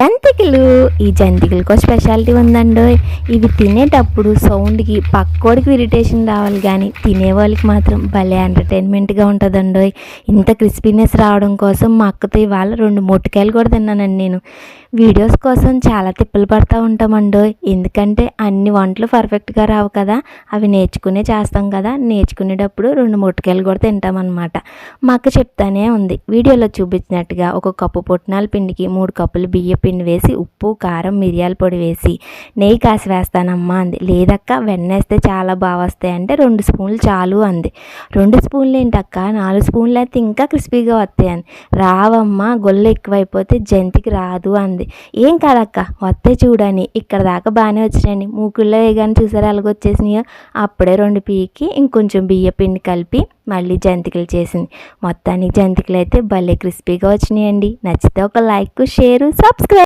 జంతికలు. ఈ జంతికలకు స్పెషాలిటీ ఉందండి. ఇవి తినేటప్పుడు సౌండ్కి పక్కోడికి ఇరిటేషన్ రావాలి, కానీ తినేవాళ్ళకి మాత్రం భలే ఎంటర్టైన్మెంట్గా ఉంటుందండి. ఇంత క్రిస్పీనెస్ రావడం కోసం మా అక్కతో ఇవాళ 2 మొట్టికాయలు కూడా తిన్నానండి నేను. వీడియోస్ కోసం చాలా తిప్పలు పడుతూ ఉంటామండి. ఎందుకంటే అన్ని వంటలు పర్ఫెక్ట్గా రావు కదా, అవి చేస్తాం కదా. నేర్చుకునేటప్పుడు 2 మొట్టికాయలు కూడా తింటామన్నమాట. మా అక్క చెప్తానే ఉంది, వీడియోలో చూపించినట్టుగా 1 కప్పు పుట్నాల పిండికి 3 కప్పులు బియ్య పిండి వేసి ఉప్పు, కారం, మిరియాల పొడి వేసి నెయ్యి కాసి వేస్తానమ్మా అంది. లేదక్క వెన్నేస్తే చాలా బాగా వస్తాయి అంటే 2 స్పూన్లు చాలు అంది. 2 స్పూన్లు ఏంటక్క, 4 స్పూన్లు అయితే ఇంకా క్రిస్పీగా వస్తాయి అని. రావమ్మా, గొల్ల ఎక్కువైపోతే జంతికి రాదు అంది. ఏం కాదక్క వస్తే చూడని. ఇక్కడ దాకా బాగానే వచ్చినాయండి. మూకుల్లో వేయగానే చూసారా ఎలాగొచ్చేసినాయో. అప్పుడే 2 పీకి ఇంకొంచెం బియ్య పిండి కలిపి మళ్ళీ జంతికలు చేసింది. మొత్తానికి జంతికలు అయితే భలే క్రిస్పీగా వచ్చినాయండి. నచ్చితే ఒక లైక్, షేరు, సబ్స్క్రైబ్.